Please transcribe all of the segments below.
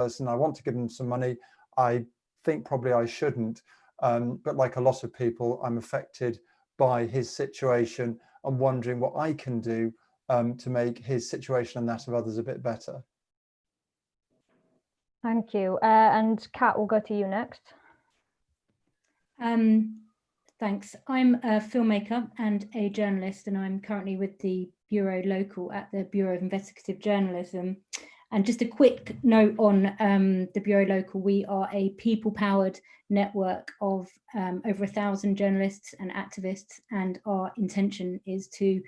person, I want to give them some money. I think probably I shouldn't. But like a lot of people, I'm affected by his situation and wondering what I can do to make his situation and that of others a bit better. Thank you. And Kat, we'll go to you next. Thanks. I'm a filmmaker and a journalist, and I'm currently with the Bureau Local at the Bureau of Investigative Journalism. And just a quick note on the Bureau Local, we are a people-powered network of over 1,000 journalists and activists, and our intention is to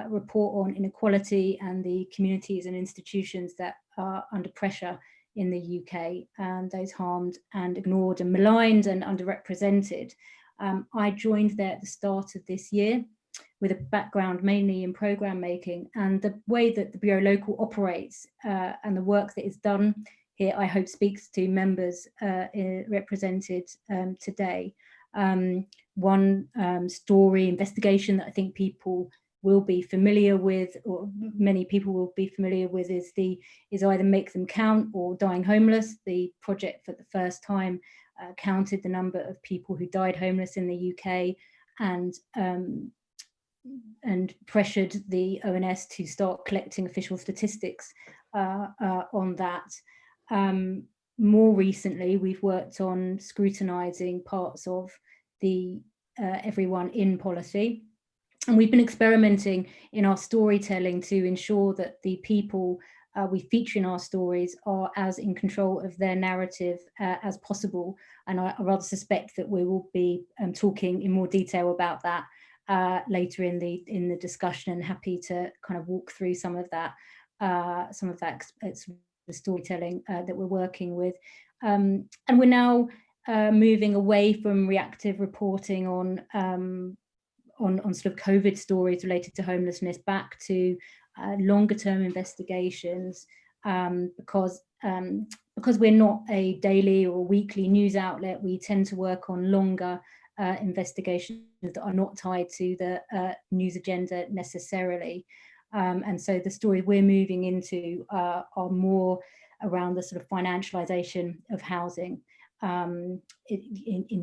report on inequality and the communities and institutions that are under pressure in the UK, those harmed and ignored and maligned and underrepresented. I joined there at the start of this year with a background mainly in programme making, and the way that the Bureau Local operates and the work that is done here, I hope speaks to members represented today. One story investigation that I think people will be familiar with, or many people will be familiar with, is either Make Them Count or Dying Homeless. The project for the first time counted the number of people who died homeless in the UK and pressured the ONS to start collecting official statistics on that. More recently, we've worked on scrutinising parts of the Everyone In policy. And we've been experimenting in our storytelling to ensure that the people we feature in our stories are as in control of their narrative as possible. And I rather suspect that we will be talking in more detail about that later in the discussion, and happy to kind of walk through some of that the storytelling that we're working with. And we're now moving away from reactive reporting on sort of COVID stories related to homelessness back to longer term investigations, because we're not a daily or weekly news outlet. We tend to work on longer investigations that are not tied to the news agenda necessarily. And so the stories we're moving into are more around the sort of financialization of housing in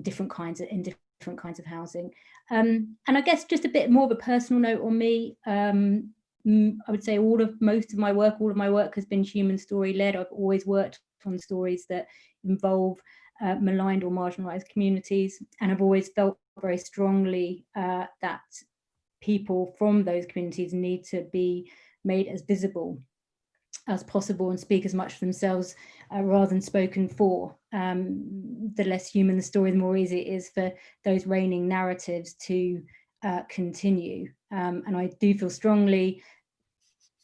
different kinds of housing. And I guess just a bit more of a personal note on me. I would say most of my work has been human story led. I've always worked on stories that involve maligned or marginalized communities, and I've always felt very strongly that people from those communities need to be made as visible as possible and speak as much for themselves rather than spoken for. The less human the story, the more easy it is for those reigning narratives to continue. And I do feel strongly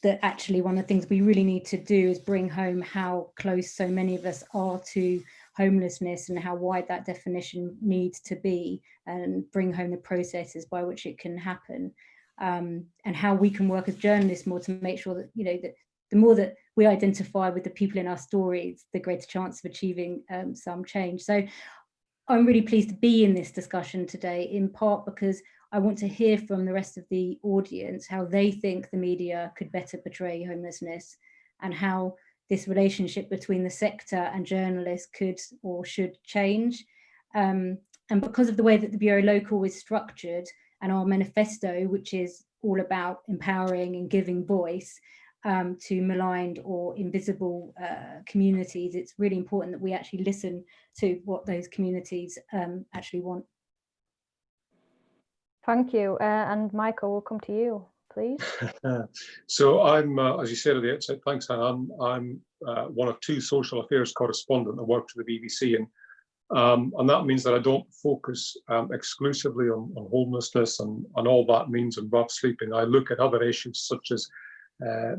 that actually one of the things we really need to do is bring home how close so many of us are to homelessness and how wide that definition needs to be, and bring home the processes by which it can happen, and how we can work as journalists more to make sure that, you know, that the more that we identify with the people in our stories, the greater chance of achieving some change. So I'm really pleased to be in this discussion today, in part because I want to hear from the rest of the audience how they think the media could better portray homelessness, and how this relationship between the sector and journalists could or should change. And because of the way that the Bureau Local is structured, and our manifesto, which is all about empowering and giving voice to maligned or invisible communities, it's really important that we actually listen to what those communities actually want. Thank you. And Michael, we'll come to you, please. So I'm, as you said at the outset, thanks, Hannah. I'm one of two social affairs correspondents that work for the BBC, and that means that I don't focus exclusively on homelessness and all that means and rough sleeping. I look at other issues such as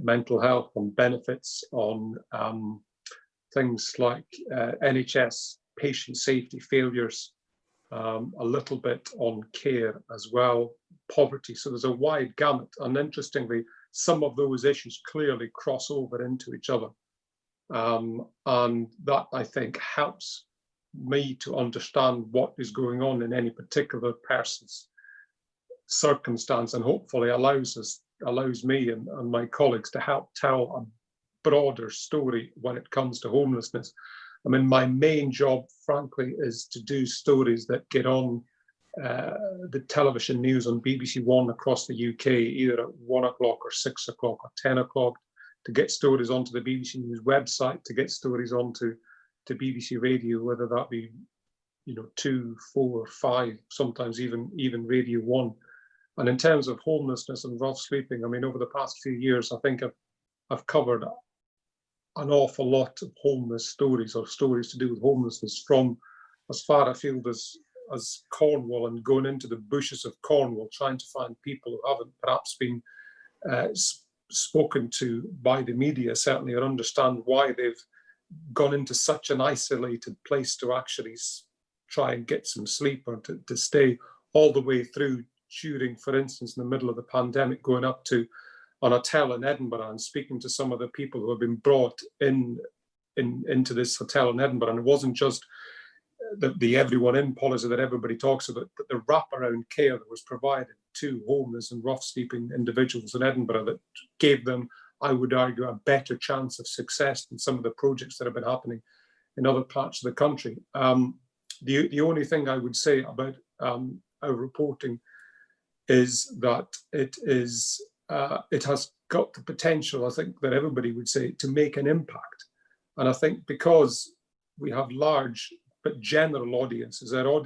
mental health, on benefits, on things like NHS patient safety failures, a little bit on care as well, poverty. So there's a wide gamut, and interestingly, some of those issues clearly cross over into each other. And that, I think, helps me to understand what is going on in any particular person's circumstance, and hopefully allows me and my colleagues to help tell broader story when it comes to homelessness. I mean, my main job, frankly, is to do stories that get on the television news on BBC One across the UK, either at 1 o'clock or 6 o'clock or 10 o'clock, to get stories onto the BBC News website, to get stories onto BBC Radio, whether that be 2, 4, 5, sometimes even Radio 1. And in terms of homelessness and rough sleeping, I mean, over the past few years, I think I've covered an awful lot of homeless stories, or stories to do with homelessness, from as far afield as Cornwall, and going into the bushes of Cornwall, trying to find people who haven't perhaps been spoken to by the media, certainly, or understand why they've gone into such an isolated place to actually try and get some sleep, or to stay all the way through during, for instance, in the middle of the pandemic, going up to an hotel in Edinburgh and speaking to some of the people who have been brought into this hotel in Edinburgh. And it wasn't just the everyone in policy that everybody talks about, but the wraparound care that was provided to homeless and rough sleeping individuals in Edinburgh that gave them, I would argue, a better chance of success than some of the projects that have been happening in other parts of the country. The only thing I would say about our reporting is that it has got the potential, I think, that everybody would say, to make an impact. And I think because we have large but general audiences, our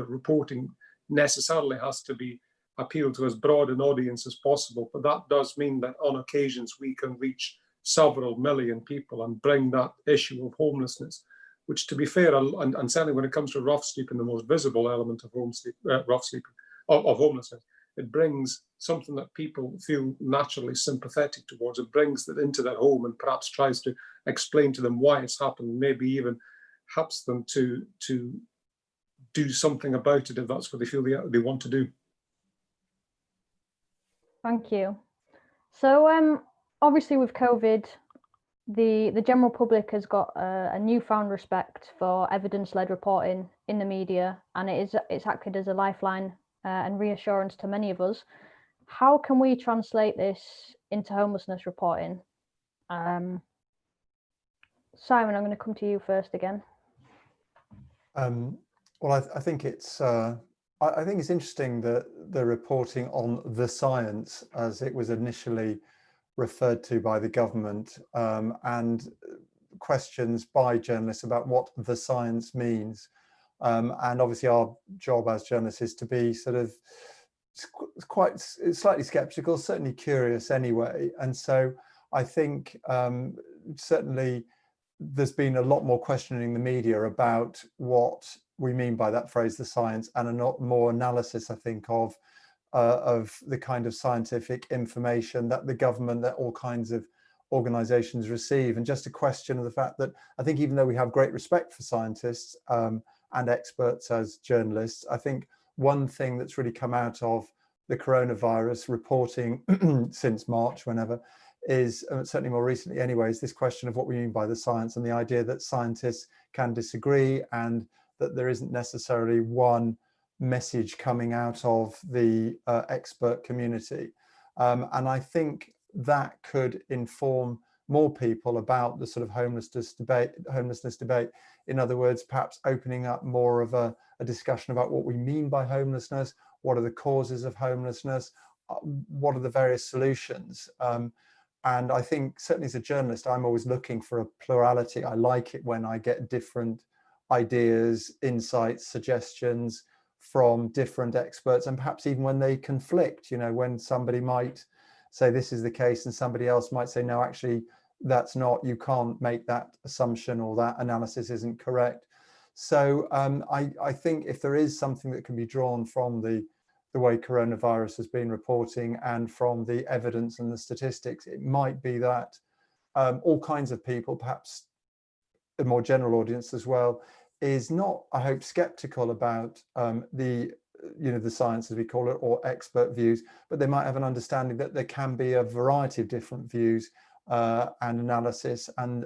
reporting necessarily has to be appealed to as broad an audience as possible. But that does mean that on occasions we can reach several million people and bring that issue of homelessness, which, to be fair, and certainly when it comes to rough sleeping, the most visible element of rough sleeping, of homelessness, it brings something that people feel naturally sympathetic towards. It brings that into their home and perhaps tries to explain to them why it's happened, maybe even helps them to do something about it if that's what they feel they want to do. Thank you. So obviously with COVID, the general public has got a newfound respect for evidence-led reporting in the media, and it's acted as a lifeline and reassurance to many of us. How can we translate this into homelessness reporting? Simon, I'm going to come to you first again. Well, I think it's interesting that the reporting on the science, as it was initially referred to by the government, and questions by journalists about what the science means. And obviously our job as journalists is to be sort of quite slightly skeptical, certainly curious anyway. And so I think certainly there's been a lot more questioning in the media about what we mean by that phrase, the science, and a lot more analysis, I think, of the kind of scientific information that the government, that all kinds of organizations receive. And just a question of the fact that I think even though we have great respect for scientists and experts as journalists, I think one thing that's really come out of the coronavirus reporting since March, whenever, is certainly more recently anyway, is this question of what we mean by the science, and the idea that scientists can disagree and that there isn't necessarily one message coming out of the expert community. And I think that could inform more people about the sort of homelessness debate. In other words, perhaps opening up more of a discussion about what we mean by homelessness, what are the causes of homelessness, what are the various solutions. And I think certainly as a journalist, I'm always looking for a plurality. I like it when I get different ideas, insights, suggestions from different experts, and perhaps even when they conflict, when somebody might say this is the case and somebody else might say, no, actually, that's not, you can't make that assumption, or that analysis isn't correct. So I think if there is something that can be drawn from the way coronavirus has been reporting and from the evidence and the statistics, it might be that all kinds of people, perhaps a more general audience as well, is not, I hope, skeptical about the science, as we call it, or expert views, but they might have an understanding that there can be a variety of different views and analysis, and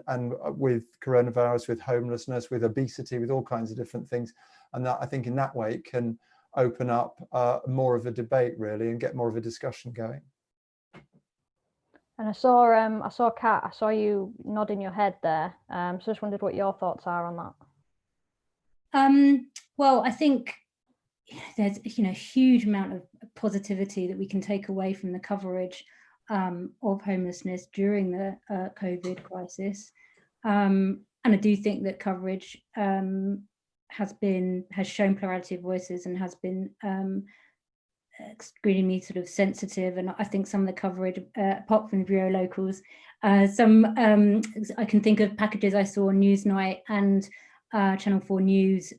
with coronavirus, with homelessness, with obesity, with all kinds of different things. And that, I think, in that way, it can open up more of a debate, really, and get more of a discussion going. And I saw Kat, I saw you nodding your head there. So just wondered what your thoughts are on that. Well, I think there's a huge amount of positivity that we can take away from the coverage of homelessness during the COVID crisis. And I do think that coverage has shown plurality of voices and has been extremely sort of sensitive. And I think some of the coverage, apart from the Bureau locals, I can think of packages I saw on Newsnight and Channel 4 News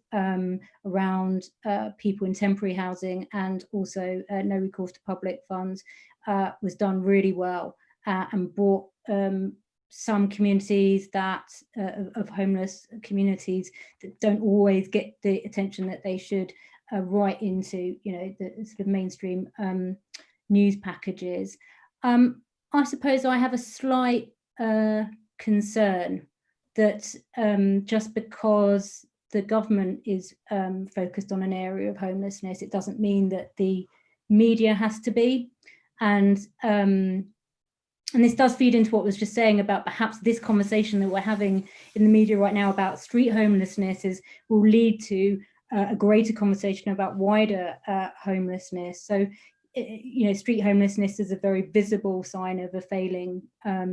around people in temporary housing, and also no recourse to public funds, was done really well and brought some communities that of homeless communities that don't always get the attention that they should right into the sort of mainstream news packages. I suppose I have a slight concern that just because the government is focused on an area of homelessness, it doesn't mean that the media has to be. And this does feed into what I was just saying about perhaps this conversation that we're having in the media right now about street homelessness will lead to a greater conversation about wider homelessness. So, street homelessness is a very visible sign of a failing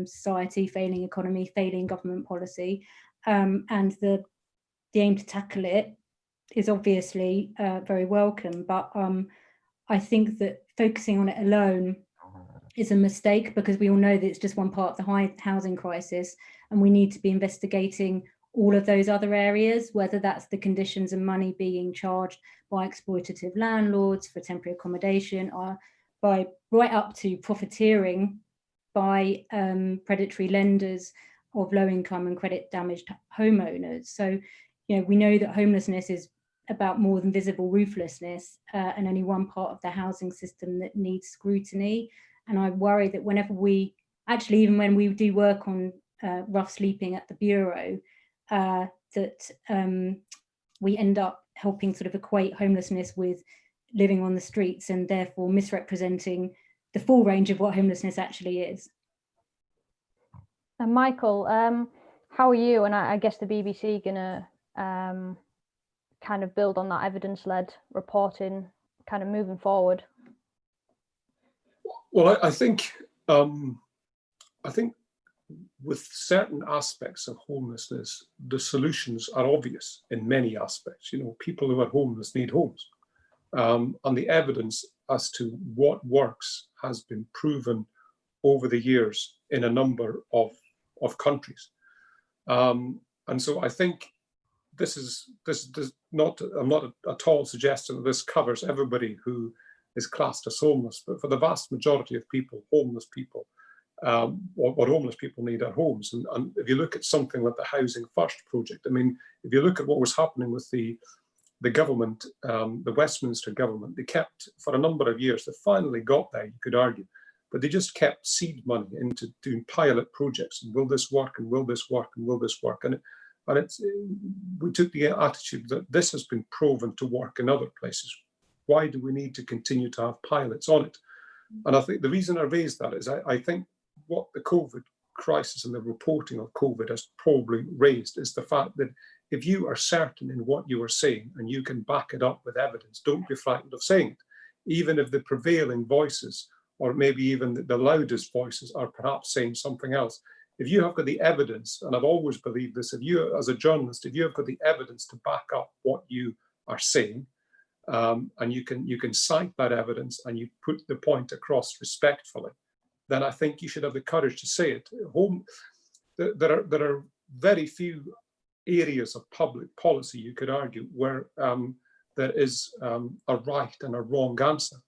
society, failing economy, failing government policy, and the aim to tackle it is obviously very welcome. But I think that focusing on it alone is a mistake, because we all know that it's just one part of the high housing crisis, and we need to be investigating all of those other areas, whether that's the conditions and money being charged by exploitative landlords for temporary accommodation, or by right up to profiteering by predatory lenders of low income and credit damaged homeowners. So, we know that homelessness is about more than visible rooflessness, and only one part of the housing system that needs scrutiny. And I worry that whenever even when we do work on rough sleeping at the Bureau, that we end up helping sort of equate homelessness with living on the streets, and therefore misrepresenting the full range of what homelessness actually is. And Michael, how are you, and I guess the BBC, gonna kind of build on that evidence-led reporting kind of moving forward? Well, I think with certain aspects of homelessness, the solutions are obvious in many aspects. People who are homeless need homes. And the evidence as to what works has been proven over the years in a number of countries. And so I think this is not, I'm not at all suggesting that this covers everybody who is classed as homeless, but for the vast majority of people, homeless people, what homeless people need are homes. And if you look at something like the Housing First project, I mean, if you look at what was happening with the government, the Westminster government, they kept, for a number of years, they finally got there, you could argue, but they just kept seed money into doing pilot projects. And will this work? And will this work? And will this work? And we took the attitude that this has been proven to work in other places. Why do we need to continue to have pilots on it? And I think the reason I raised that is I think what the COVID crisis and the reporting of COVID has probably raised is the fact that if you are certain in what you are saying and you can back it up with evidence, don't be frightened of saying it. Even if the prevailing voices, or maybe even the loudest voices, are perhaps saying something else. If you have got the evidence, and I've always believed this, if you, as a journalist, if you have got the evidence to back up what you are saying, and you can cite that evidence and you put the point across respectfully, then I think you should have the courage to say it. There are very few areas of public policy, you could argue, where there is a right and a wrong answer.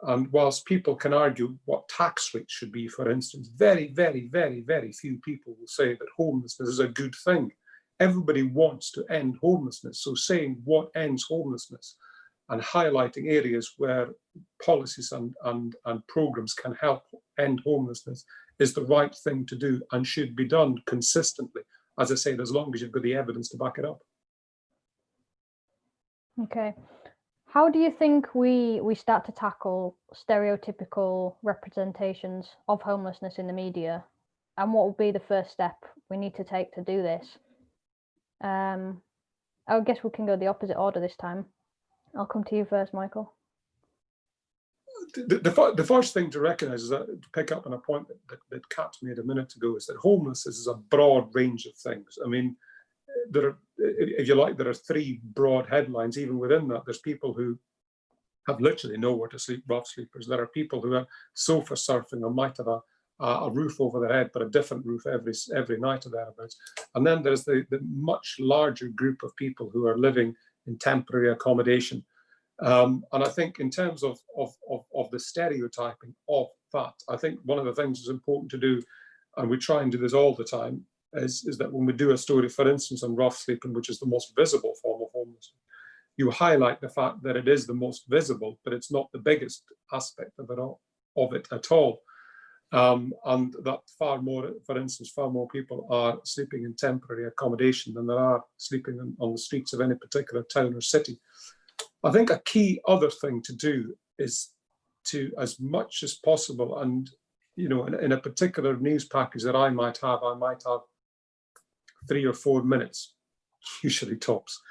And whilst people can argue what tax rates should be, for instance, very, very, very, very few people will say that homelessness is a good thing. Everybody wants to end homelessness. So saying what ends homelessness and highlighting areas where policies and programs can help end homelessness is the right thing to do and should be done consistently. As I said, as long as you've got the evidence to back it up. Okay. How do you think we start to tackle stereotypical representations of homelessness in the media, and what would be the first step we need to take to do this? I guess we can go the opposite order this time. I'll come to you first, Michael. The first thing to recognise is that, to pick up on a point that Kat made a minute ago, is that homelessness is a broad range of things. I mean, there are, if you like, there are three broad headlines. Even within that, there's people who have literally nowhere to sleep, rough sleepers. There are people who are sofa surfing or might have a roof over their head, but a different roof every night or thereabouts. And then there's the much larger group of people who are living in temporary accommodation. And I think in terms of the stereotyping of that, I think one of the things that's important to do, and we try and do this all the time, is that when we do a story, for instance, on rough sleeping, which is the most visible form of homelessness, you highlight the fact that it is the most visible, but it's not the biggest aspect of it at all. And that far more, for instance, far more people are sleeping in temporary accommodation than there are sleeping on the streets of any particular town or city. I think a key other thing to do is to, as much as possible, and you know, in a particular news package that I might have 3 or 4 minutes, usually tops,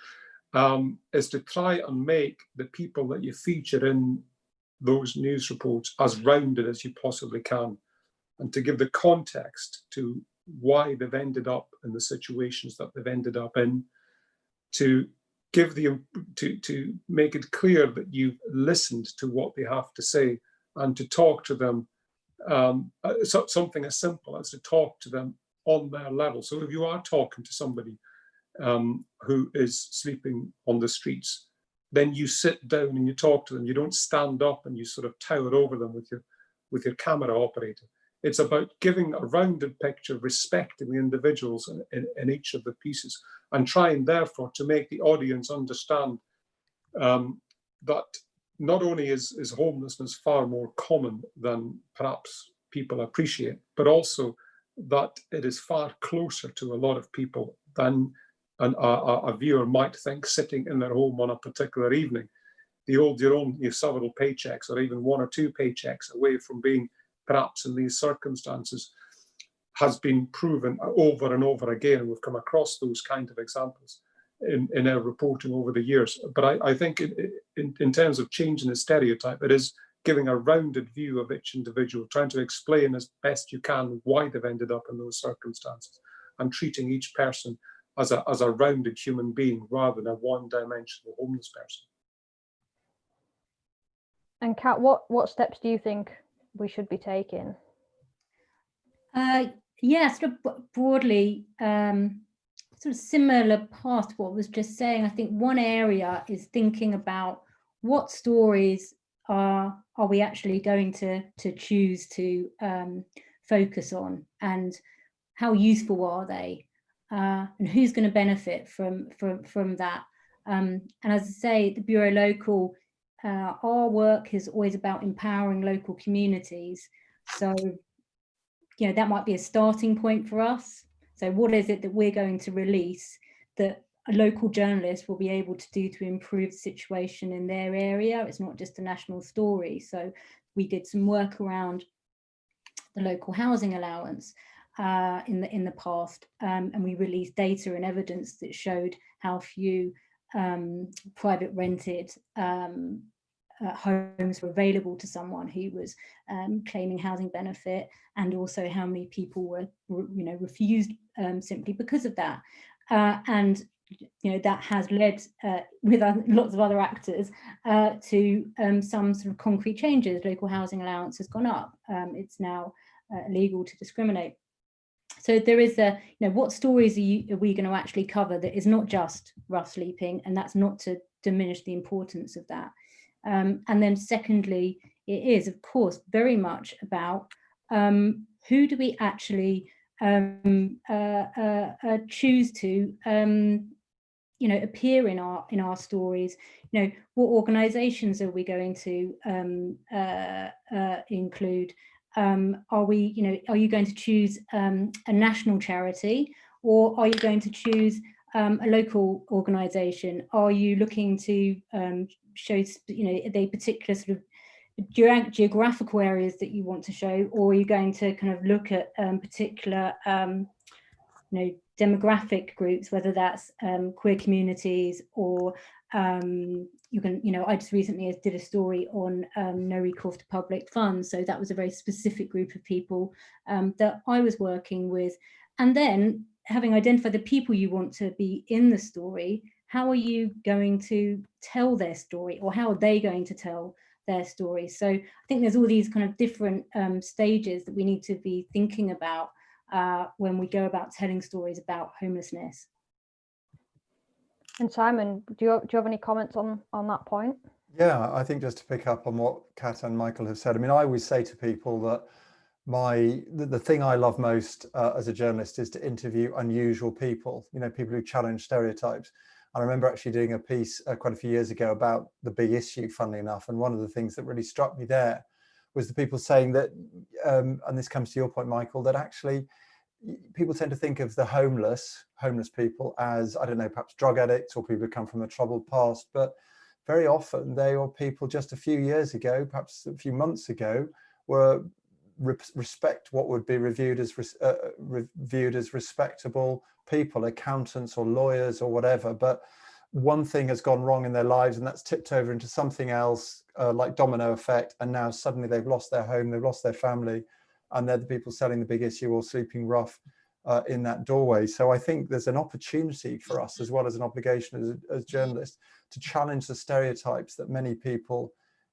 is to try and make the people that you feature in those news reports as rounded as you possibly can, and to give the context to why they've ended up in the situations that they've ended up in, to give to make it clear that you've listened to what they have to say, and to talk to them, something as simple as to talk to them on their level. So if you are talking to somebody who is sleeping on the streets, then you sit down and you talk to them. You don't stand up and you sort of tower over them with your camera operator. It's about giving a rounded picture, respecting the individuals in each of the pieces, and trying therefore to make the audience understand that not only is homelessness far more common than perhaps people appreciate, but also that it is far closer to a lot of people than a viewer might think sitting in their home on a particular evening. Your several paychecks, or even 1 or 2 paychecks away from being perhaps in these circumstances, has been proven over and over again. And we've come across those kind of examples in our reporting over the years. But I think in terms of changing the stereotype, it is giving a rounded view of each individual, trying to explain as best you can why they've ended up in those circumstances, and treating each person as a rounded human being rather than a one-dimensional homeless person. And Kat, what steps do you think we should be taking? Yeah, sort of broadly, sort of similar path to what I was just saying. I think one area is thinking about what stories are we actually going to choose to focus on, and how useful are they, and who's going to benefit from that. And as I say, the Bureau Local, our work is always about empowering local communities. So, you know, that might be a starting point for us. So what is it that we're going to release that a local journalist will be able to do to improve the situation in their area? It's not just a national story. So we did some work around the local housing allowance in the past, and we released data and evidence that showed how few private rented homes were available to someone who was claiming housing benefit, and also how many people were refused simply because of that. And that has led with lots of other actors to some sort of concrete changes. Local housing allowance has gone up. It's now illegal to discriminate. So there is what stories are we going to actually cover that is not just rough sleeping, and that's not to diminish the importance of that. And then secondly, it is, of course, very much about who do we actually choose to appear in our stories. What organizations are we going to include? Are you going to choose a national charity, or are you going to choose a local organisation? Are you looking to show, are they particular sort of geographical areas that you want to show, or are you going to kind of look at particular demographic groups, whether that's queer communities, or you can, I just recently did a story on no recourse to public funds, so that was a very specific group of people that I was working with. And then, having identified the people you want to be in the story, how are you going to tell their story, or how are they going to tell their story? So I think there's all these kind of different stages that we need to be thinking about when we go about telling stories about homelessness. And Simon, do you have any comments on that point? Yeah, I think just to pick up on what Kat and Michael have said, I mean, I always say to people that the thing I love most as a journalist is to interview unusual people, people who challenge stereotypes. And I remember actually doing a piece quite a few years ago about the big issue, funnily enough. And one of the things that really struck me there was the people saying that, and this comes to your point, Michael, that actually people tend to think of the homeless people as, I don't know, perhaps drug addicts or people who come from a troubled past. But very often they are people just a few years ago, perhaps a few months ago, were respect what would be reviewed as respectable people, accountants or lawyers or whatever, but one thing has gone wrong in their lives and that's tipped over into something else, like domino effect, and now suddenly they've lost their home, they've lost their family, and they're the people selling the big issue or sleeping rough in that doorway. So I think there's an opportunity for us, as well as an obligation as journalists, to challenge the stereotypes that many people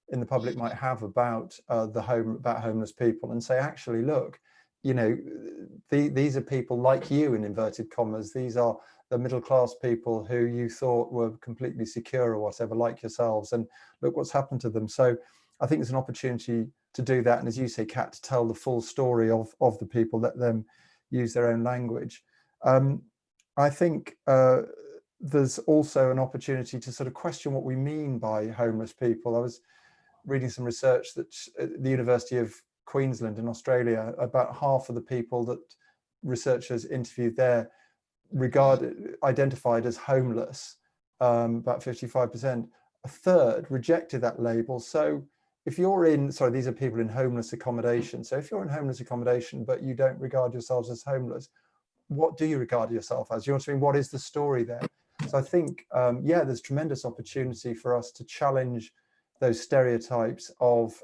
in the public might have about about homeless people, and say, actually, look, these are people like you, in inverted commas. These are the middle class people who you thought were completely secure or whatever, like yourselves, and look what's happened to them. So I think there's an opportunity to do that, and as you say, Kat, to tell the full story of the people, let them use their own language. I think there's also an opportunity to sort of question what we mean by homeless people. I was reading some research that the University of Queensland in Australia, about half of the people that researchers interviewed there identified as homeless, about 55%. A third rejected that label. So if you're these are people in homeless accommodation. So if you're in homeless accommodation, but you don't regard yourselves as homeless, what do you regard yourself as? You know what I mean? What is the story there? So I think, there's tremendous opportunity for us to challenge those stereotypes of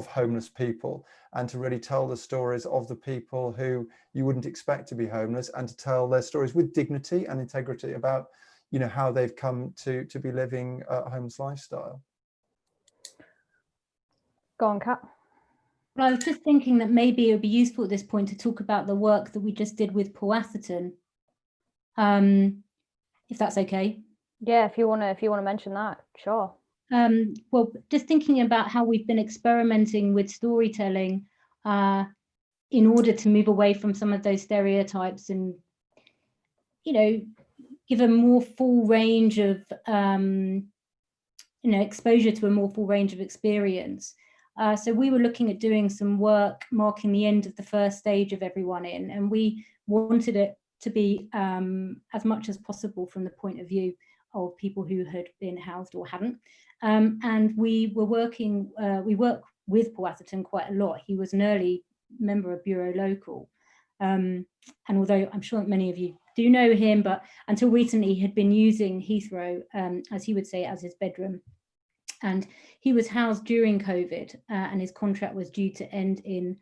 homeless people, and to really tell the stories of the people who you wouldn't expect to be homeless, and to tell their stories with dignity and integrity about, how they've come to be living a homeless lifestyle. Go on, Kat. Well, I was just thinking that maybe it would be useful at this point to talk about the work that we just did with Paul Atherton, if that's okay. Yeah, if you want to mention that, sure. Well, just thinking about how we've been experimenting with storytelling in order to move away from some of those stereotypes and, give a more full range of, exposure to a more full range of experience. So we were looking at doing some work marking the end of the first stage of Everyone In, and we wanted it to be as much as possible from the point of view of people who had been housed or hadn't. And we work with Paul Atherton quite a lot. He was an early member of Bureau Local. And although I'm sure many of you do know him, but until recently he had been using Heathrow, as he would say, as his bedroom. And he was housed during COVID, and his contract was due to end in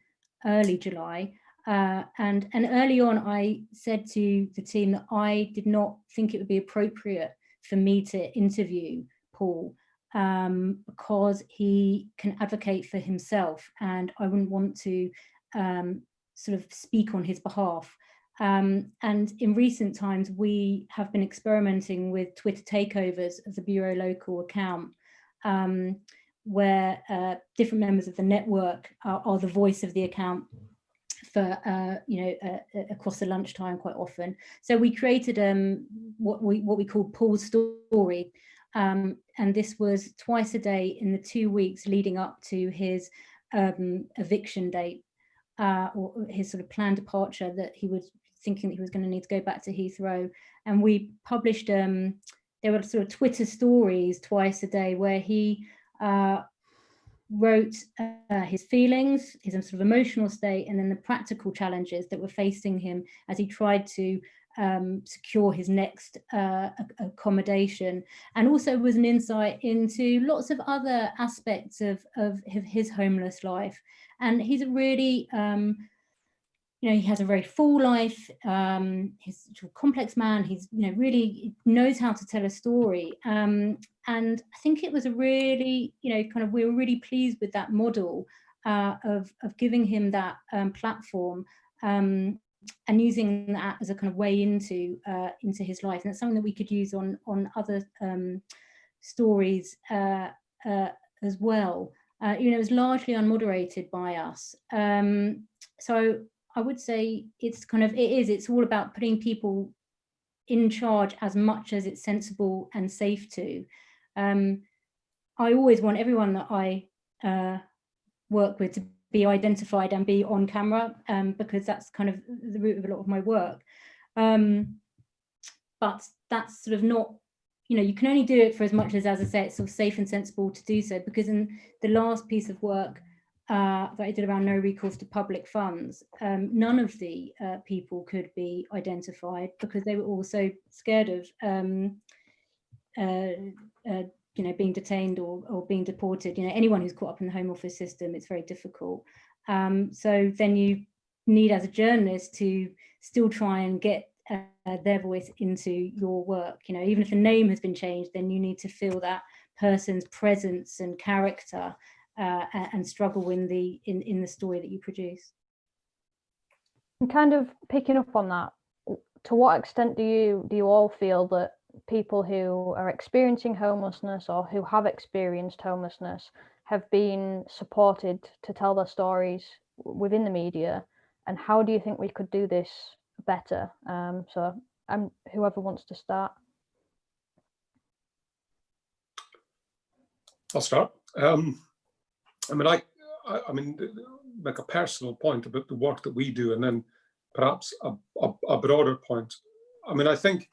early July. And early on, I said to the team that I did not think it would be appropriate for me to interview Paul, because he can advocate for himself, and I wouldn't want to sort of speak on his behalf. And in recent times, we have been experimenting with Twitter takeovers of the Bureau Local account, where different members of the network are the voice of the account for across the lunchtime quite often. So we created what we call Paul's Story, and this was twice a day in the 2 weeks leading up to his eviction date, or his sort of planned departure that he would thinking that he was going to need to go back to Heathrow. And we published, there were sort of Twitter stories twice a day where he wrote his feelings, his sort of emotional state, and then the practical challenges that were facing him as he tried to secure his next accommodation, and also was an insight into lots of other aspects of his homeless life. And he's a really, you know, he has a very full life. He's a complex man. He's, you know, really knows how to tell a story. And I think it was a really, you know, kind of, we were really pleased with that model of giving him that platform. And using that as a kind of way into his life, and it's something that we could use on other stories as well. You know, it was largely unmoderated by us. So I would say it's kind of, it's all about putting people in charge as much as it's sensible and safe to. I always want everyone that I work with to be identified and be on camera, because that's kind of the root of a lot of my work. But that's sort of not, you know, you can only do it for as much as I say, it's sort of safe and sensible to do so, because in the last piece of work that I did around no recourse to public funds, none of the people could be identified because they were all so scared of you know, being detained or being deported. You know, anyone who's caught up in the Home Office system, it's very difficult. So then you need, as a journalist, to still try and get their voice into your work. You know, even if the name has been changed, then you need to feel that person's presence and character and struggle in the story that you produce. And kind of picking up on that, to what extent do you all feel that people who are experiencing homelessness or who have experienced homelessness have been supported to tell their stories within the media, and how do you think we could do this better? So whoever wants to start. I'll start. I mean, make a personal point about the work that we do, and then perhaps a broader point. I mean, I think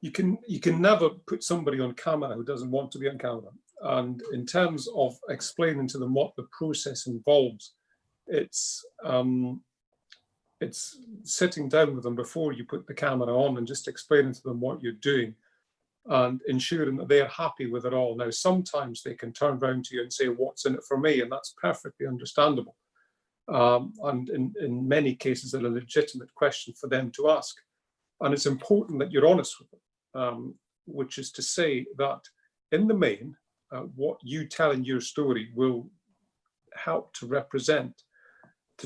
you can never put somebody on camera who doesn't want to be on camera. And in terms of explaining to them what the process involves, it's sitting down with them before you put the camera on and just explaining to them what you're doing and ensuring that they're happy with it all. Now, sometimes they can turn around to you and say, "What's in it for me?" And that's perfectly understandable. And in many cases, a legitimate question for them to ask. And it's important that you're honest with them, which is to say that in the main, what you tell in your story will help to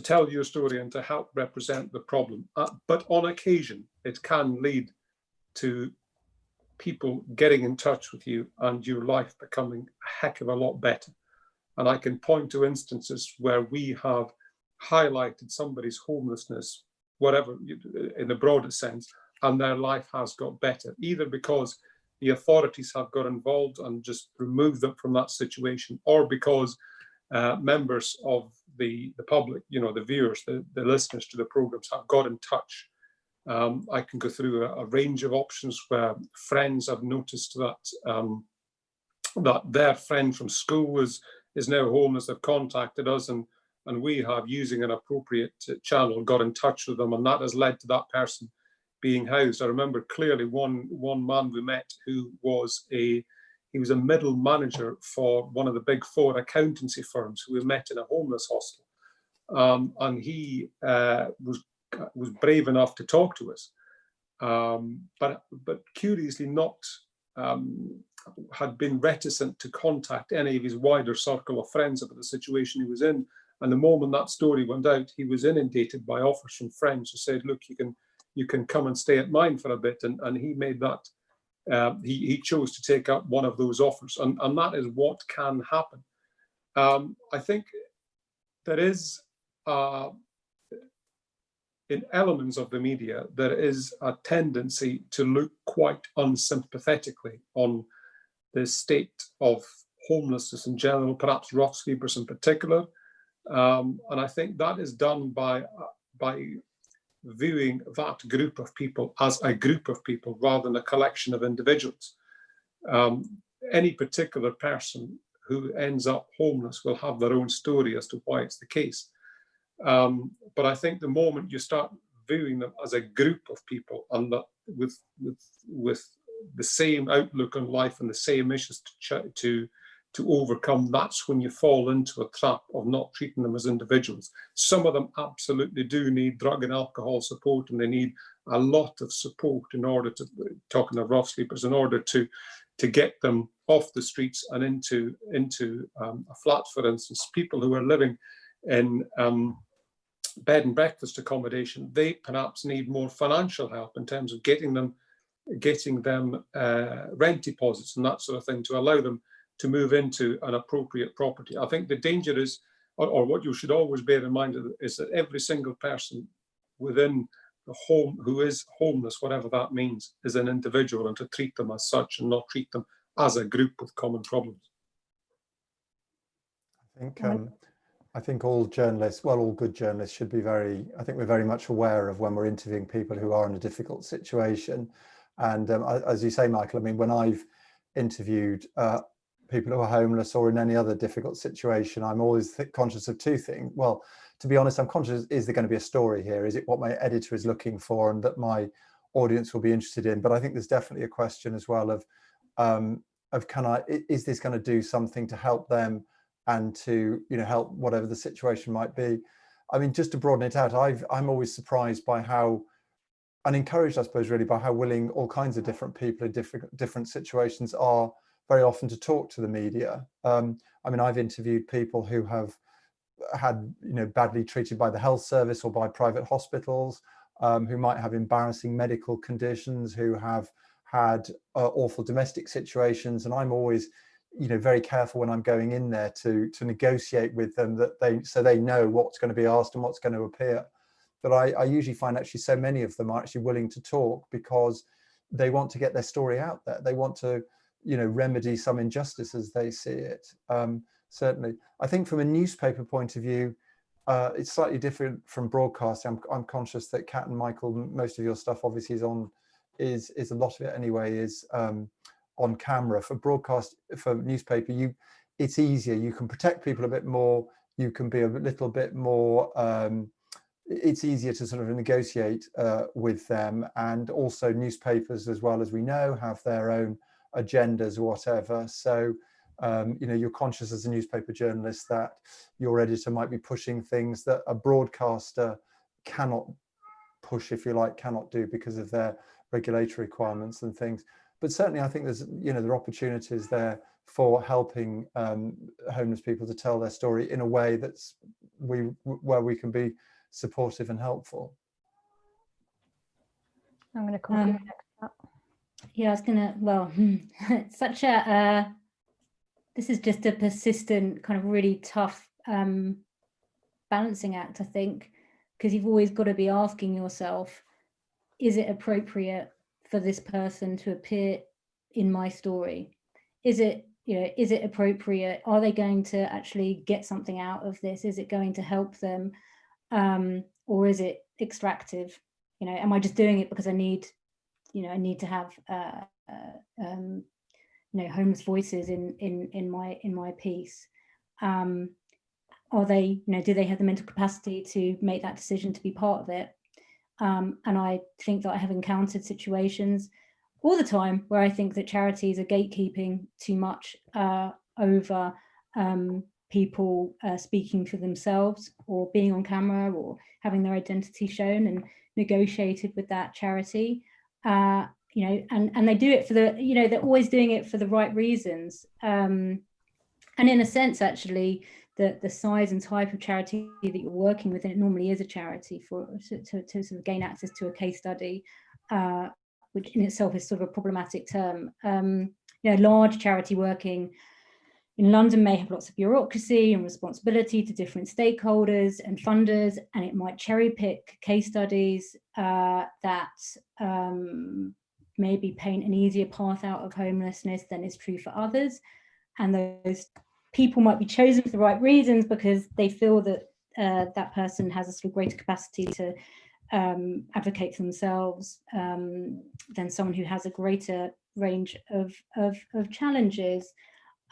tell your story and to help represent the problem. But on occasion, it can lead to people getting in touch with you and your life becoming a heck of a lot better. And I can point to instances where we have highlighted somebody's homelessness, whatever, in the broader sense, and their life has got better, either because the authorities have got involved and just removed them from that situation, or because members of the public, you know, the viewers, the listeners to the programs have got in touch. I can go through a range of options where friends have noticed that that their friend from school is now homeless. They've contacted us, and we have, using an appropriate channel, got in touch with them, and that has led to that person being housed. I remember clearly one man we met who was he was a middle manager for one of the big 4 accountancy firms, who we met in a homeless hostel, and he was brave enough to talk to us, but curiously not had been reticent to contact any of his wider circle of friends about the situation he was in. And the moment that story went out, he was inundated by offers from friends who said, "Look, you can come and stay at mine for a bit," and he made that. He chose to take up one of those offers, and that is what can happen. I think there is, in elements of the media, there is a tendency to look quite unsympathetically on the state of homelessness in general, perhaps rough sleepers in particular. And I think that is done by viewing that group of people as a group of people rather than a collection of individuals. Any particular person who ends up homeless will have their own story as to why it's the case. But I think the moment you start viewing them as a group of people and that with the same outlook on life and the same issues to overcome, that's when you fall into a trap of not treating them as individuals. Some of them absolutely do need drug and alcohol support, and they need a lot of support in order to, talking of rough sleepers, in order to get them off the streets and into a flat, for instance. People who are living in bed and breakfast accommodation, they perhaps need more financial help in terms of getting them rent deposits and that sort of thing to allow them to move into an appropriate property. I think the danger is, or what you should always bear in mind, is that every single person within the home who is homeless, whatever that means, is an individual, and to treat them as such and not treat them as a group with common problems. I think all journalists, well, all good journalists should be I think we're very much aware of when we're interviewing people who are in a difficult situation. And as you say, Michael, I mean, when I've interviewed people who are homeless or in any other difficult situation, I'm always conscious of two things. Well, to be honest, I'm conscious, is there going to be a story here? Is it what my editor is looking for and that my audience will be interested in? But I think there's definitely a question as well of is this going to do something to help them and to, you know, help whatever the situation might be? I mean, just to broaden it out, I'm always surprised by how, and encouraged, I suppose, really, by how willing all kinds of different people in different situations are very often to talk to the media. I mean, I've interviewed people who have had, you know, badly treated by the health service or by private hospitals, who might have embarrassing medical conditions, who have had awful domestic situations, and I'm always, you know, very careful when I'm going in there to negotiate with them that they know what's going to be asked and what's going to appear. But I usually find actually so many of them are actually willing to talk because they want to get their story out there. They want to, you know, remedy some injustice as they see it. Certainly, I think from a newspaper point of view, it's slightly different from broadcasting. I'm conscious that Kat and Michael, most of your stuff obviously is a lot of it anyway is on camera. For broadcast, for newspaper, it's easier. You can protect people a bit more. You can be a little bit more. It's easier to sort of negotiate with them, and also newspapers, as well as we know, have their own agendas or whatever. So you know, you're conscious as a newspaper journalist that your editor might be pushing things that a broadcaster cannot push, if you like, cannot do because of their regulatory requirements and things. But certainly I think there's, you know, there are opportunities there for helping homeless people to tell their story in a way that's where we can be supportive and helpful. I'm going to come to you next. Yeah, I was gonna, well, it's such a, this is just a persistent kind of really tough balancing act, I think, because you've always got to be asking yourself, is it appropriate for this person to appear in my story? Is it, you know, is it appropriate? Are they going to actually get something out of this? Is it going to help them? Or is it extractive? You know, am I just doing it because I need, you know, I need to have you know, homeless voices in my piece? Are they, you know, do they have the mental capacity to make that decision to be part of it? And I think that I have encountered situations all the time where I think that charities are gatekeeping too much over people speaking for themselves or being on camera or having their identity shown and negotiated with that charity. You know, and they do it for the, you know, they're always doing it for the right reasons. And in a sense, actually, the size and type of charity that you're working with, and it normally is a charity for to sort of gain access to a case study, which in itself is sort of a problematic term. You know, large charity working in London may have lots of bureaucracy and responsibility to different stakeholders and funders, and it might cherry pick case studies that maybe paint an easier path out of homelessness than is true for others. And those people might be chosen for the right reasons because they feel that that person has a sort of greater capacity to advocate for themselves than someone who has a greater range of challenges.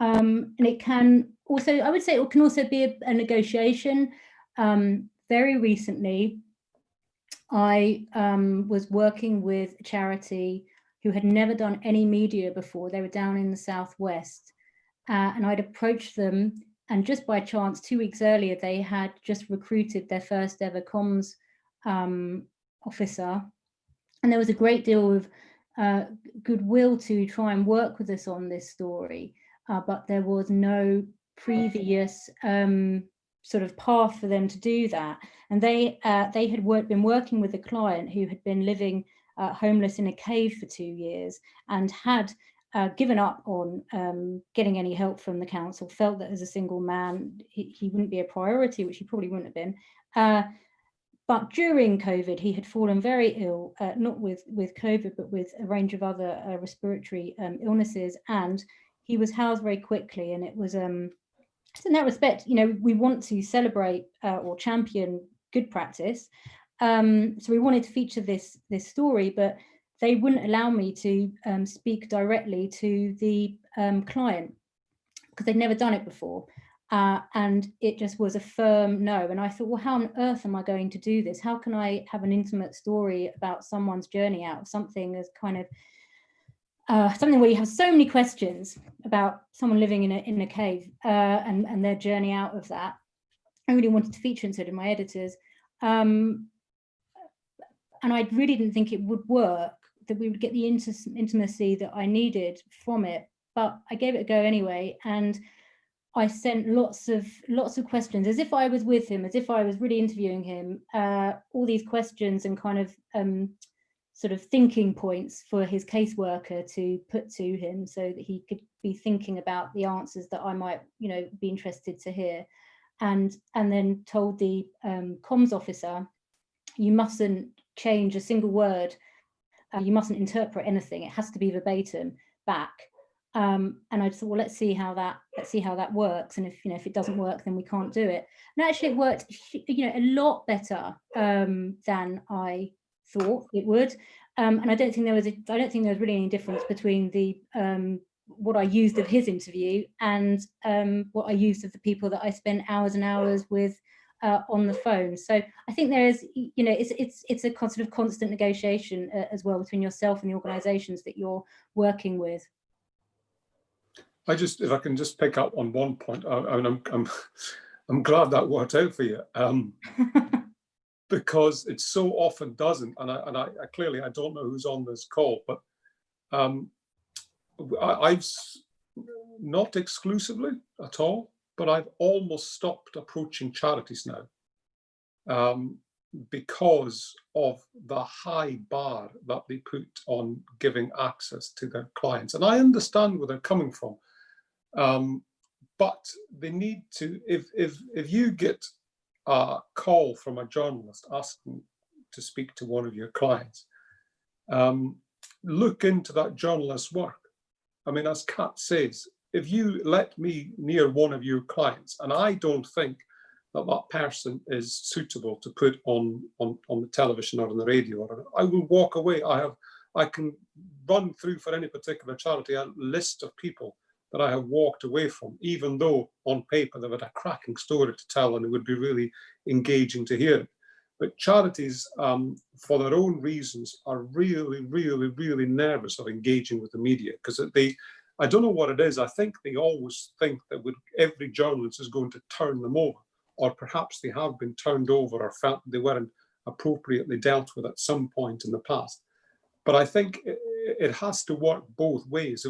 And it can also, I would say, it can also be a negotiation. Very recently, I was working with a charity who had never done any media before. They were down in the Southwest, and I'd approached them, and just by chance, 2 weeks earlier, they had just recruited their first ever comms officer, and there was a great deal of goodwill to try and work with us on this story, but there was no previous sort of path for them to do that. And they had been working with a client who had been living homeless in a cave for 2 years and had given up on getting any help from the council, felt that as a single man, he wouldn't be a priority, which he probably wouldn't have been. But during COVID, he had fallen very ill, not with COVID, but with a range of other respiratory illnesses. And he was housed very quickly. And it was, in that respect, you know, we want to celebrate or champion good practice. So we wanted to feature this story, but they wouldn't allow me to speak directly to the client because they'd never done it before. And it just was a firm no. And I thought, well, how on earth am I going to do this? How can I have an intimate story about someone's journey out of something as kind of something where you have so many questions about someone living in a cave and their journey out of that. I really wanted to feature, and so did my editors. And I really didn't think it would work, that we would get the intimacy that I needed from it. But I gave it a go anyway, and I sent lots of questions, as if I was with him, as if I was really interviewing him, all these questions and kind of sort of thinking points for his caseworker to put to him so that he could be thinking about the answers that I might, you know, be interested to hear. And then told the comms officer, you mustn't change a single word, you mustn't interpret anything, it has to be verbatim back. And I just thought, well, let's see how that works, and if it doesn't work, then we can't do it. And actually it worked, you know, a lot better than I thought it would. And I don't think there was really any difference between the what I used of his interview and what I used of the people that I spent hours and hours with on the phone. So I think there is, you know, it's a sort of constant negotiation as well between yourself and the organisations that you're working with. If I can just pick up on one point, I'm glad that worked out for you, because it so often doesn't. And I clearly, I don't know who's on this call, but I've not exclusively at all, but I've almost stopped approaching charities now because of the high bar that they put on giving access to their clients. And I understand where they're coming from. But they need to, if you get a call from a journalist asking to speak to one of your clients, look into that journalist's work. I mean, as Kat says, if you let me near one of your clients and I don't think that person is suitable to put on the television or on the radio, I will walk away. I can run through for any particular charity a list of people that I have walked away from, even though on paper they've had a cracking story to tell and it would be really engaging to hear it. But charities, for their own reasons, are really, really, really nervous of engaging with the media because I don't know what it is. I think they always think that every journalist is going to turn them over, or perhaps they have been turned over or felt they weren't appropriately dealt with at some point in the past. But I think it has to work both ways.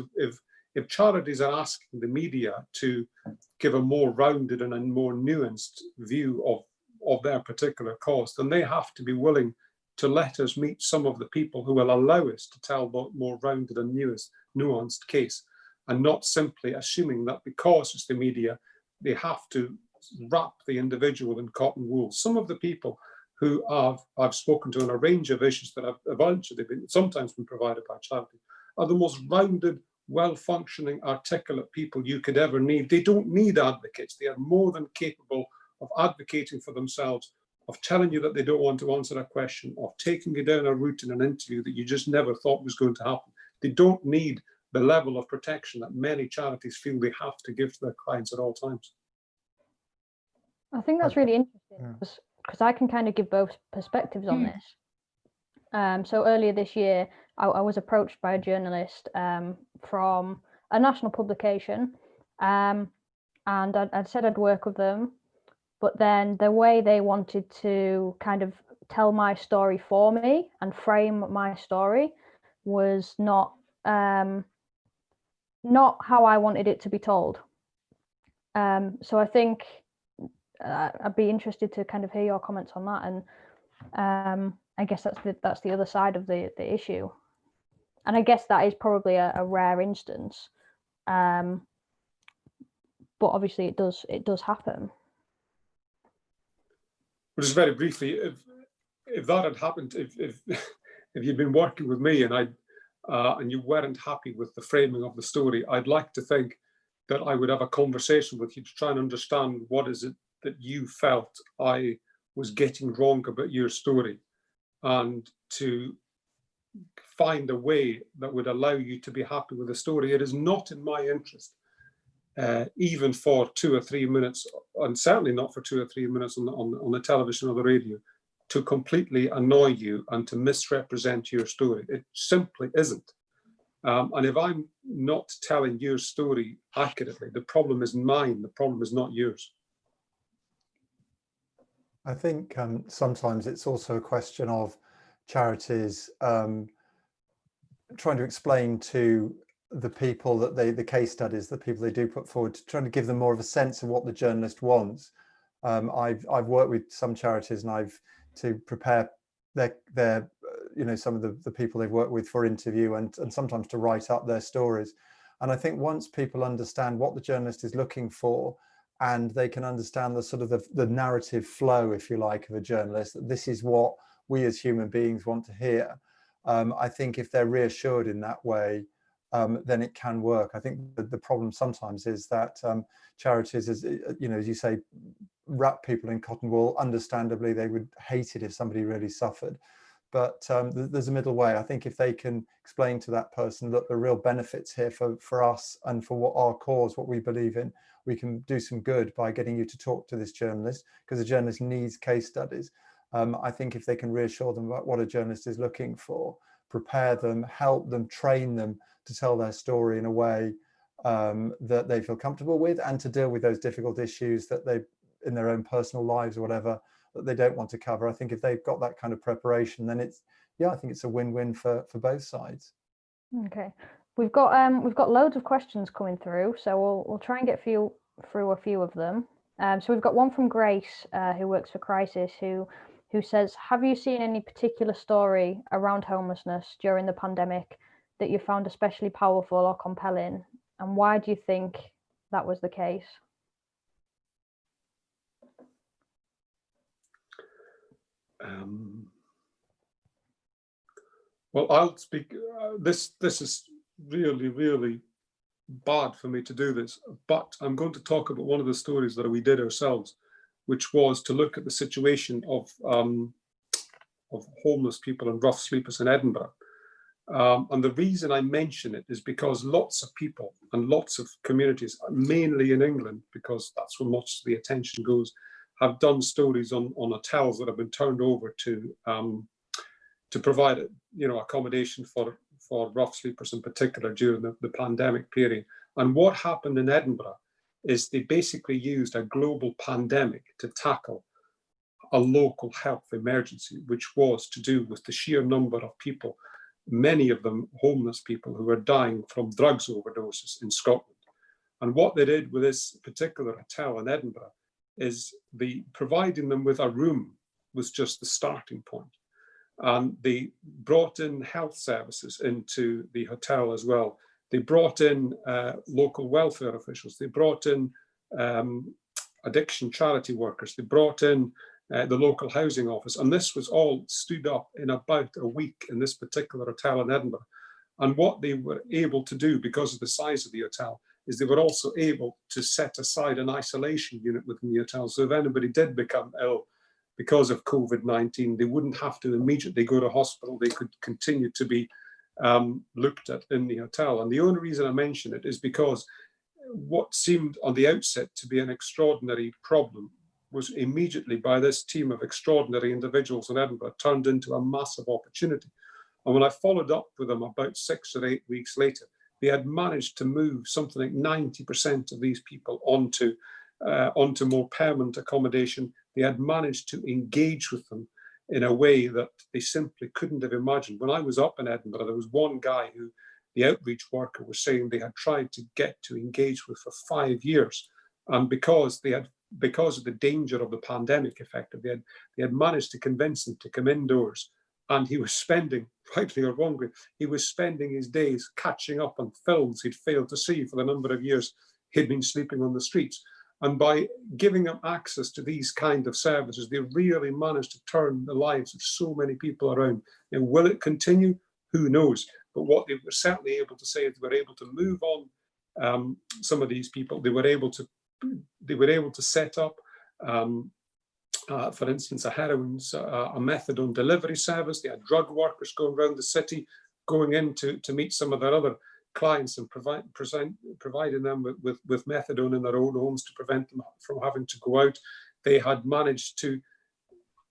If charities are asking the media to give a more rounded and a more nuanced view of their particular cause, then they have to be willing to let us meet some of the people who will allow us to tell the more rounded and nuanced case, and not simply assuming that because it's the media, they have to wrap the individual in cotton wool. Some of the people who I've spoken to on a range of issues that have eventually sometimes been provided by charity are the most rounded, well-functioning, articulate people you could ever need. They don't need advocates. They are more than capable of advocating for themselves of telling you that they don't want to answer a question, of taking you down a route in an interview that you just never thought was going to happen. They don't need the level of protection that many charities feel they have to give to their clients at all times. I think that's really interesting because I can kind of give both perspectives on this. So earlier this year, I was approached by a journalist from a national publication, and I'd said I'd work with them, but then the way they wanted to kind of tell my story for me and frame my story was not how I wanted it to be told. So I think I'd be interested to kind of hear your comments on that, and I guess that's the other side of the issue, and I guess that is probably a rare instance, but obviously it does happen. Just very briefly, if that had happened, if you'd been working with me and you weren't happy with the framing of the story, I'd like to think that I would have a conversation with you to try and understand what is it that you felt I was getting wrong about your story, and to find a way that would allow you to be happy with the story. It is not in my interest, even for 2 or 3 minutes, and certainly not for 2 or 3 minutes on the television or the radio, to completely annoy you and to misrepresent your story. It simply isn't. And if I'm not telling your story accurately, the problem is mine, the problem is not yours. I think sometimes it's also a question of charities trying to explain to the people that the case studies, the people they do put forward, trying to give them more of a sense of what the journalist wants. I've worked with some charities, and to prepare their some of the people they've worked with for interview, and sometimes to write up their stories. And I think once people understand what the journalist is looking for, and they can understand the sort of the narrative flow, if you like, of a journalist, that this is what we as human beings want to hear. I think if they're reassured in that way, then it can work. I think the problem sometimes is that charities, as you say, wrap people in cotton wool. Understandably, they would hate it if somebody really suffered. But there's a middle way. I think if they can explain to that person that the real benefits here for us and for what our cause, what we believe in, we can do some good by getting you to talk to this journalist, because the journalist needs case studies. I think if they can reassure them about what a journalist is looking for, prepare them, help them, train them to tell their story in a way that they feel comfortable with, and to deal with those difficult issues that they, in their own personal lives or whatever, that they don't want to cover. I think if they've got that kind of preparation, then I think it's a win-win for both sides. Okay, we've got loads of questions coming through, so we'll try and get through a few of them. So we've got one from Grace, who works for Crisis, who says, have you seen any particular story around homelessness during the pandemic that you found especially powerful or compelling, and why do you think that was the case? Well, I'll speak. This is really, really bad for me to do this, but I'm going to talk about one of the stories that we did ourselves, which was to look at the situation of homeless people and rough sleepers in Edinburgh. And the reason I mention it is because lots of people and lots of communities, mainly in England, because that's where much of the attention goes, have done stories on hotels that have been turned over to provide accommodation for rough sleepers in particular during the pandemic period. And what happened in Edinburgh is they basically used a global pandemic to tackle a local health emergency, which was to do with the sheer number of people, many of them homeless people, who were dying from drugs overdoses in Scotland. And what they did with this particular hotel in Edinburgh is providing them with a room was just the starting point. And they brought in health services into the hotel as well. They brought in local welfare officials. They brought in addiction charity workers. They brought in the local housing office. And this was all stood up in about a week in this particular hotel in Edinburgh. And what they were able to do, because of the size of the hotel, is they were also able to set aside an isolation unit within the hotel. So if anybody did become ill, because of COVID-19, they wouldn't have to immediately go to hospital. They could continue to be looked at in the hotel. And the only reason I mention it is because what seemed on the outset to be an extraordinary problem was immediately, by this team of extraordinary individuals in Edinburgh, turned into a massive opportunity. And when I followed up with them about 6 or 8 weeks later, they had managed to move something like 90% of these people onto more permanent accommodation. They had managed to engage with them in a way that they simply couldn't have imagined. When I was up in Edinburgh, there was one guy who the outreach worker was saying they had tried to get to engage with for 5 years. And because of the danger of the pandemic, effectively, they had managed to convince him to come indoors. And he was spending, rightly or wrongly, he was spending his days catching up on films he'd failed to see for the number of years he'd been sleeping on the streets. And by giving them access to these kind of services, they really managed to turn the lives of so many people around. Now, will it continue? Who knows? But what they were certainly able to say is they were able to move on some of these people. They were able to set up, for instance, a methadone delivery service. They had drug workers going around the city, going in to meet some of their other clients and providing them with methadone in their own homes to prevent them from having to go out. They had managed to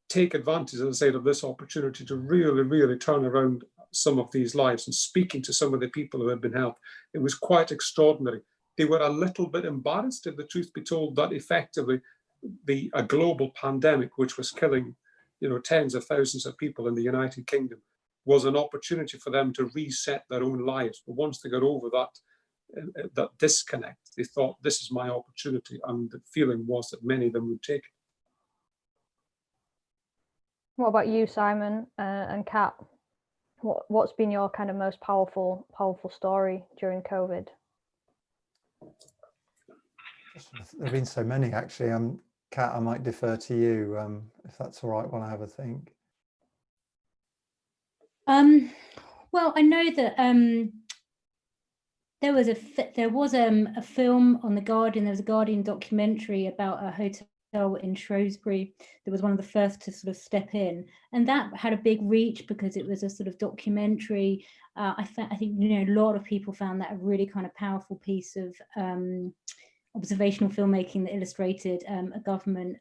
take advantage, as I said, of this opportunity to really, really turn around some of these lives. And speaking to some of the people who had been helped, it was quite extraordinary. They were a little bit embarrassed, if the truth be told, that effectively a global pandemic, which was killing, tens of thousands of people in the United Kingdom, was an opportunity for them to reset their own lives. But once they got over that disconnect, they thought, this is my opportunity. And the feeling was that many of them would take it. What about you, Simon and Kat? What's been your kind of most powerful story during COVID? There have been so many, actually. Kat, I might defer to you, if that's all right, while I have a think. Well, I know that there was a film on The Guardian. There was a Guardian documentary about a hotel in Shrewsbury that was one of the first to sort of step in, and that had a big reach because it was a sort of documentary. I think a lot of people found that a really kind of powerful piece of observational filmmaking that illustrated a government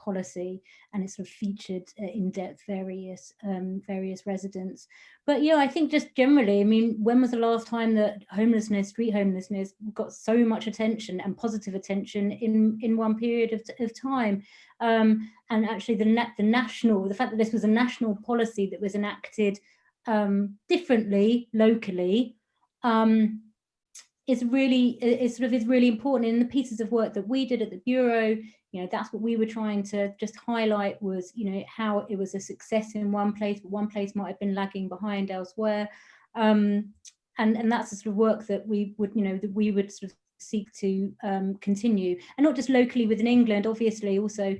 policy, and it sort of featured in depth various residents. But I think just generally, I mean, when was the last time that street homelessness got so much attention and positive attention in one period of time? And actually the fact that this was a national policy that was enacted differently locally is really important. In the pieces of work that we did at the Bureau, that's what we were trying to just highlight was, how it was a success in one place, but one place might have been lagging behind elsewhere. And that's the sort of work that we would sort of seek to continue, and not just locally within England, obviously also.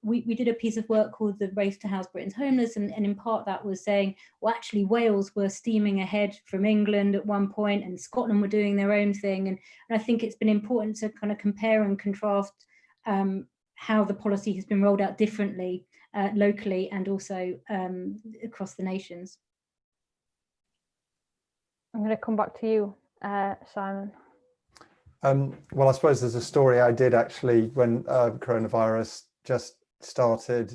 We did a piece of work called The Race to House Britain's Homeless, and in part that was saying, well, actually Wales were steaming ahead from England at one point, and Scotland were doing their own thing. And I think it's been important to kind of compare and contrast how the policy has been rolled out differently locally and also across the nations. I'm going to come back to you, Simon. Well, I suppose there's a story I did actually when coronavirus just started,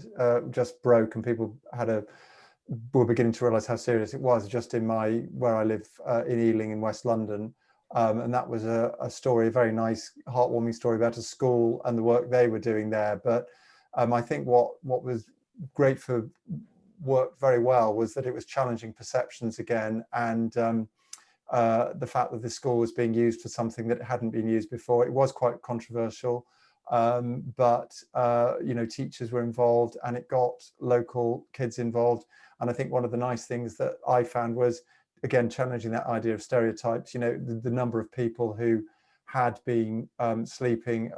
just broke, and people were beginning to realise how serious it was, just in where I live in Ealing in West London. And that was a story, a very nice, heartwarming story about a school and the work they were doing there. But I think what was great worked very well was that it was challenging perceptions again, and the fact that the school was being used for something that hadn't been used before. It was quite controversial, but teachers were involved, and it got local kids involved. And I think one of the nice things that I found was, again, challenging that idea of stereotypes. The number of people who had been sleeping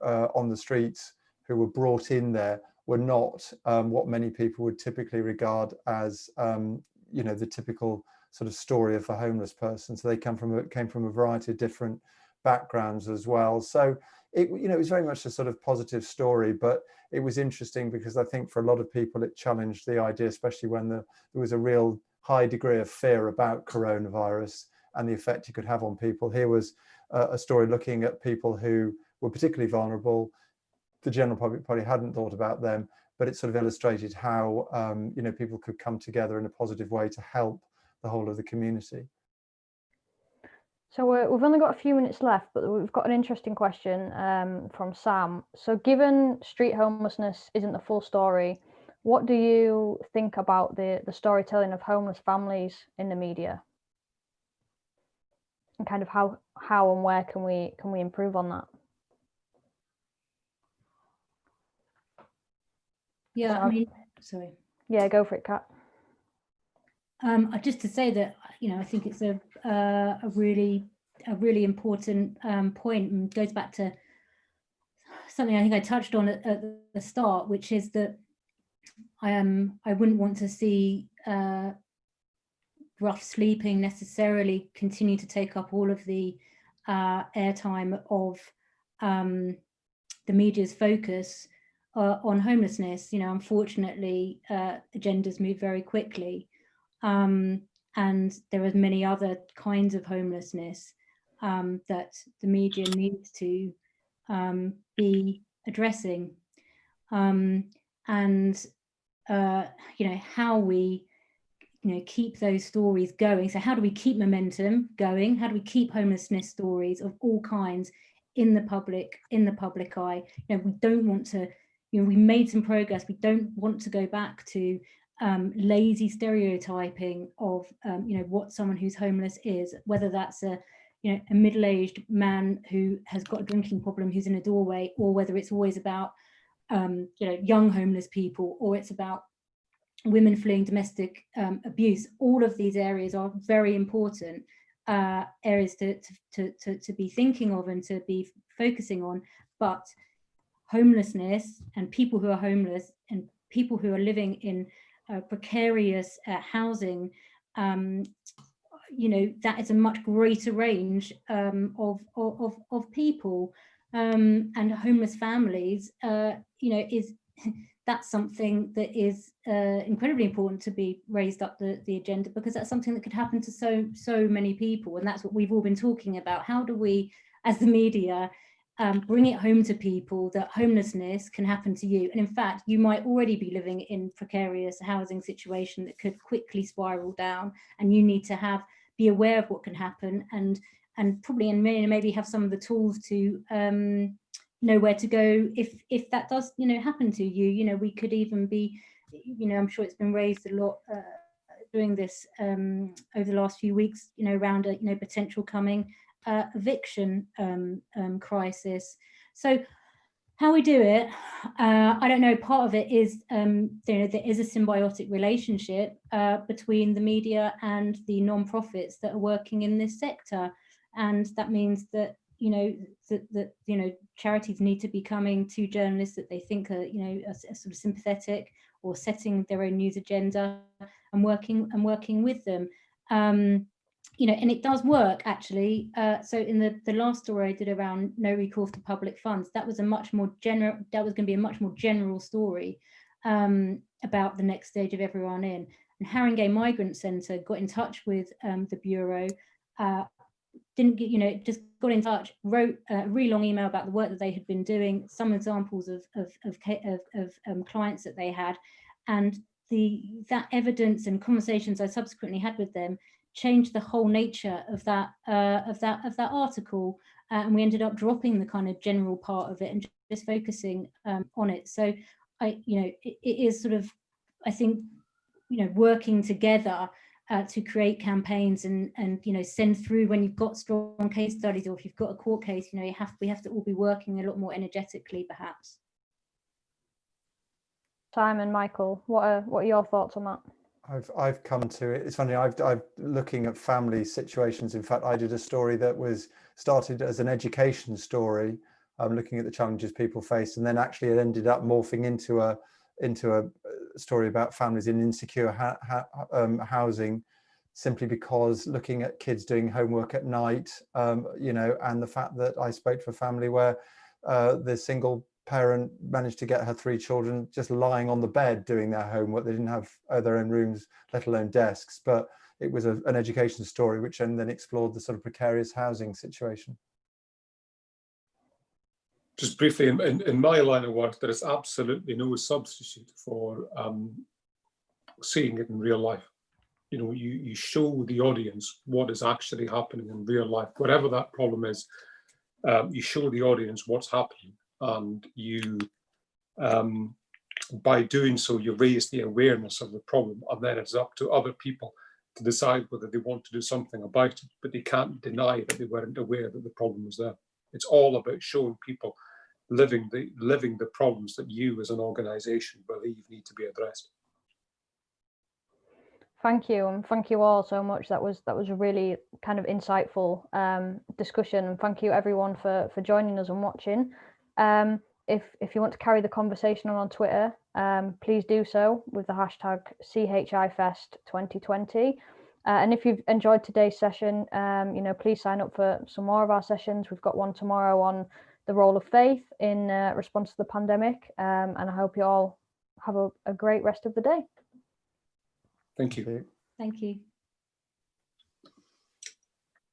on the streets, who were brought in there, were not what many people would typically regard as the typical sort of story of a homeless person. So they came from a variety of different backgrounds as well. So it was very much a sort of positive story, but it was interesting because I think for a lot of people it challenged the idea, especially when there was a real high degree of fear about coronavirus and the effect it could have on people. Here was a story looking at people who were particularly vulnerable. The general public probably hadn't thought about them, but it sort of illustrated how people could come together in a positive way to help the whole of the community. So we've only got a few minutes left, but we've got an interesting question from Sam. So given street homelessness isn't the full story, what do you think about the storytelling of homeless families in the media? And kind of how and where can we improve on that? Yeah, I mean, sorry. Yeah, go for it, Kat. Just to say that, I think it's a really important point, and goes back to something I think I touched on at the start, which is that I wouldn't want to see rough sleeping necessarily continue to take up all of the airtime of the media's focus on homelessness. Unfortunately, agendas move very quickly, and there are many other kinds of homelessness that the media needs to be addressing, and how we keep those stories going. So how do we keep momentum going? How do we keep homelessness stories of all kinds in the public eye? We don't want to, we made some progress. We don't want to go back to lazy stereotyping of what someone who's homeless is, whether that's a middle-aged man who has got a drinking problem who's in a doorway, or whether it's always about young homeless people, or it's about women fleeing domestic abuse. All of these areas are very important areas to be thinking of and to be focusing on. But homelessness and people who are homeless and people who are living in precarious housing, that is a much greater range of people, and homeless families. That's something that is incredibly important to be raised up the agenda, because that's something that could happen to so many people, and that's what we've all been talking about. How do we, as the media, bring it home to people that homelessness can happen to you, and in fact you might already be living in precarious housing situation that could quickly spiral down, and you need to be aware of what can happen, and probably maybe have some of the tools to know where to go if that does happen to you. We could even be, I'm sure it's been raised a lot doing this over the last few weeks, around a potential coming eviction crisis. So how we do it, I don't know. Part of it is there is a symbiotic relationship between the media and the non-profits that are working in this sector, and that means that charities need to be coming to journalists that they think are are sort of sympathetic, or setting their own news agenda and working with them. And it does work, actually. So in the last story I did around no recourse to public funds, that was going to be a much more general story about the next stage of Everyone In. And Haringey Migrant Centre got in touch with the Bureau, just got in touch, wrote a really long email about the work that they had been doing, some examples of clients that they had, and that evidence and conversations I subsequently had with them changed the whole nature of that article, and we ended up dropping the kind of general part of it and just focusing on it. So it is sort of, I think, working together to create campaigns and send through when you've got strong case studies, or if you've got a court case, we have to all be working a lot more energetically, perhaps. Simon, Michael, what are your thoughts on that? I've come to it. It's funny. I've looking at family situations. In fact, I did a story that was started as an education story, looking at the challenges people face, and then actually it ended up morphing into a story about families in insecure housing, simply because looking at kids doing homework at night, you know, and the fact that I spoke to a family where the single parent managed to get her 3 children just lying on the bed doing their homework. They didn't have their own rooms, let alone desks, but it was an education story which then explored the sort of precarious housing situation. Just briefly, in my line of work, there is absolutely no substitute for seeing it in real life. You know, you show the audience what is actually happening in real life, whatever that problem is. You show the audience what's happening, and you, by doing so, you raise the awareness of the problem, and then it's up to other people to decide whether they want to do something about it. But they can't deny that they weren't aware that the problem was there. It's all about showing people living the problems that you as an organisation believe need to be addressed. Thank you, and thank you all so much. That was a really kind of insightful discussion, and thank you everyone for joining us and watching. If you want to carry the conversation on Twitter, please do so with the hashtag CHIFest2020. And if you've enjoyed today's session, you know, please sign up for some more of our sessions. We've got one tomorrow on the role of faith in response to the pandemic, and I hope you all have a great rest of the day. Thank you. Thank you.